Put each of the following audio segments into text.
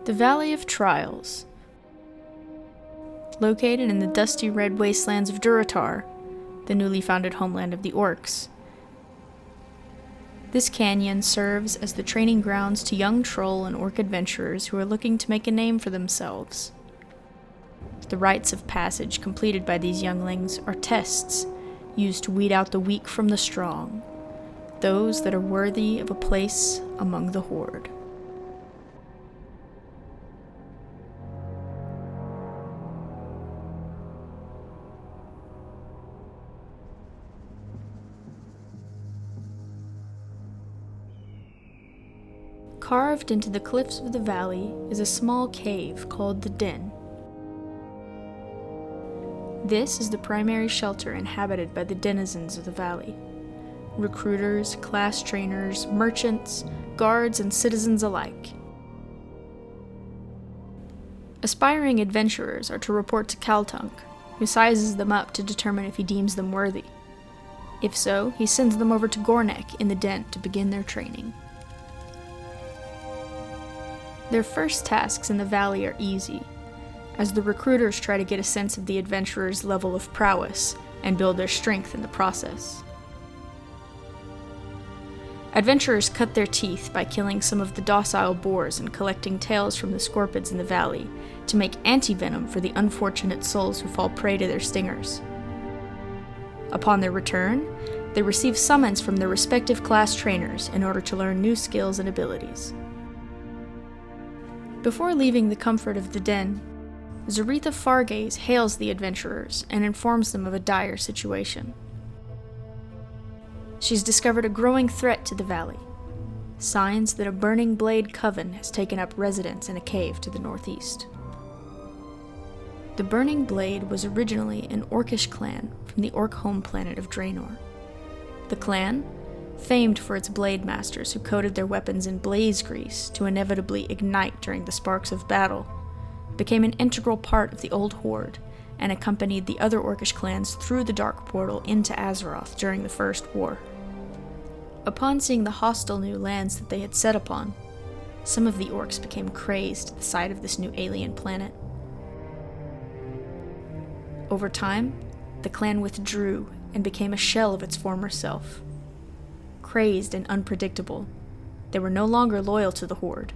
The Valley of Trials. Located in the dusty red wastelands of Durotar, the newly founded homeland of the orcs. This canyon serves as the training grounds to young troll and orc adventurers who are looking to make a name for themselves. The rites of passage completed by these younglings are tests used to weed out the weak from the strong, those that are worthy of a place among the Horde. Carved into the cliffs of the valley is a small cave called the Den. This is the primary shelter inhabited by the denizens of the valley. Recruiters, class trainers, merchants, guards, and citizens alike. Aspiring adventurers are to report to Kaltunk, who sizes them up to determine if he deems them worthy. If so, he sends them over to Gornek in the Den to begin their training. Their first tasks in the valley are easy, as the recruiters try to get a sense of the adventurer's level of prowess and build their strength in the process. Adventurers cut their teeth by killing some of the docile boars and collecting tails from the scorpids in the valley to make anti-venom for the unfortunate souls who fall prey to their stingers. Upon their return, they receive summons from their respective class trainers in order to learn new skills and abilities. Before leaving the comfort of the Den, Zoretha Fargaze hails the adventurers and informs them of a dire situation. She's discovered a growing threat to the valley, signs that a burning blade coven has taken up residence in a cave to the northeast. The Burning Blade was originally an orcish clan from the orc home planet of Draenor. The clan, famed for its blade masters who coated their weapons in blaze grease to inevitably ignite during the sparks of battle, became an integral part of the old Horde and accompanied the other orcish clans through the dark portal into Azeroth during the First War. Upon seeing the hostile new lands that they had set upon, some of the orcs became crazed at the sight of this new alien planet. Over time, the clan withdrew and became a shell of its former self. Crazed and unpredictable, they were no longer loyal to the Horde,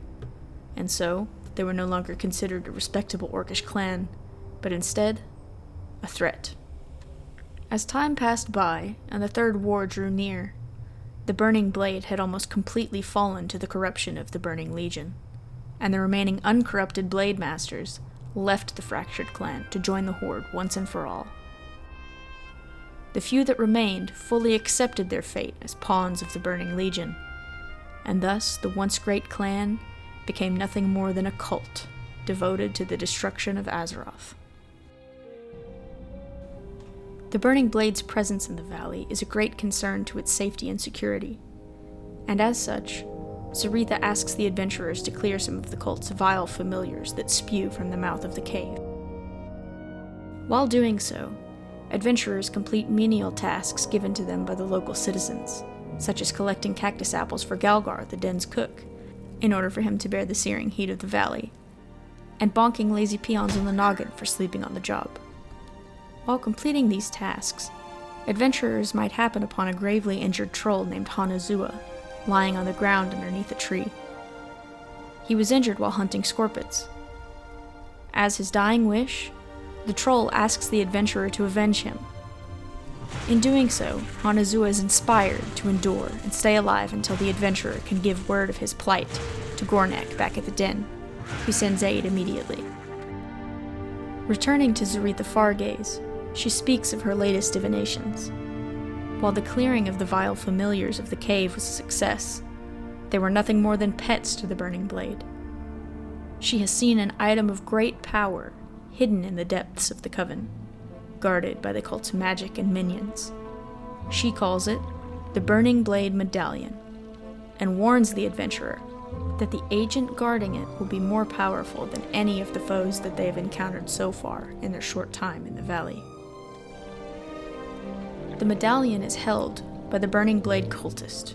and so they were no longer considered a respectable orcish clan, but instead, a threat. As time passed by and the Third War drew near, the Burning Blade had almost completely fallen to the corruption of the Burning Legion, and the remaining uncorrupted Blade Masters left the fractured clan to join the Horde once and for all. The few that remained fully accepted their fate as pawns of the Burning Legion, and thus the once great clan became nothing more than a cult devoted to the destruction of Azeroth. The Burning Blade's presence in the valley is a great concern to its safety and security, and as such, Zoretha asks the adventurers to clear some of the cult's vile familiars that spew from the mouth of the cave. While doing so, adventurers complete menial tasks given to them by the local citizens, such as collecting cactus apples for Galgar, the Den's cook, in order for him to bear the searing heat of the valley, and bonking lazy peons on the noggin for sleeping on the job. While completing these tasks, adventurers might happen upon a gravely injured troll named Hanazua, lying on the ground underneath a tree. He was injured while hunting scorpids. As his dying wish, the troll asks the adventurer to avenge him. In doing so, Hanazua is inspired to endure and stay alive until the adventurer can give word of his plight to Gornek back at the Den, who sends aid immediately. Returning to Zoretha Fargaze, she speaks of her latest divinations. While the clearing of the vile familiars of the cave was a success, they were nothing more than pets to the Burning Blade. She has seen an item of great power hidden in the depths of the Coven, guarded by the cult's magic and minions. She calls it the Burning Blade Medallion, and warns the adventurer that the agent guarding it will be more powerful than any of the foes that they have encountered so far in their short time in the valley. The medallion is held by the Burning Blade cultist,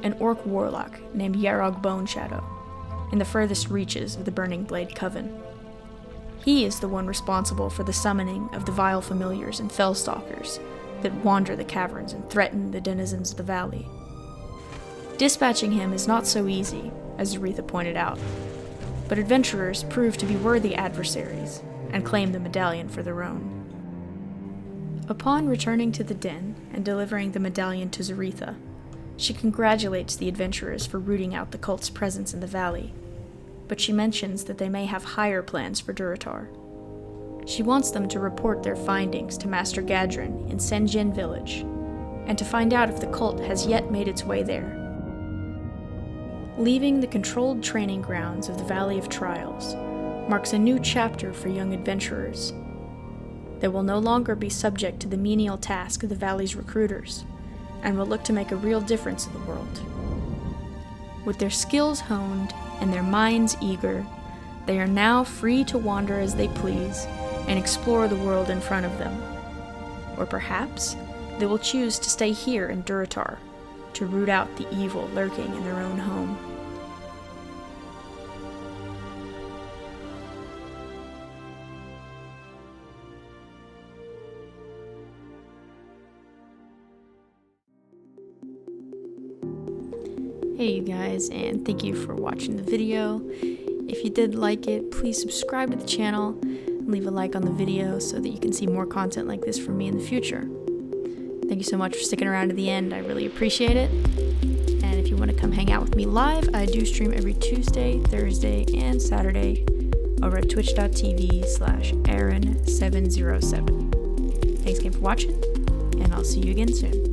an orc warlock named Yarog Boneshadow, in the furthest reaches of the Burning Blade Coven. He is the one responsible for the summoning of the vile familiars and fellstalkers that wander the caverns and threaten the denizens of the valley. Dispatching him is not so easy, as Zoretha pointed out, but adventurers prove to be worthy adversaries and claim the medallion for their own. Upon returning to the den and delivering the medallion to Zoretha, she congratulates the adventurers for rooting out the cult's presence in the valley, but she mentions that they may have higher plans for Durotar. She wants them to report their findings to Master Gadrin in Senjin village, and to find out if the cult has yet made its way there. Leaving the controlled training grounds of the Valley of Trials marks a new chapter for young adventurers. They will no longer be subject to the menial task of the valley's recruiters, and will look to make a real difference in the world. With their skills honed and their minds eager, they are now free to wander as they please and explore the world in front of them. Or perhaps they will choose to stay here in Durotar to root out the evil lurking in their own home. Hey you guys, and thank you for watching the video. If you did like it, please subscribe to the channel and leave a like on the video so that you can see more content like this from me in the future. Thank you so much for sticking around to the end. I really appreciate it. And if you want to come hang out with me live, I do stream every Tuesday, Thursday, and Saturday over at twitch.tv/Aaron707. Thanks again for watching, and I'll see you again soon.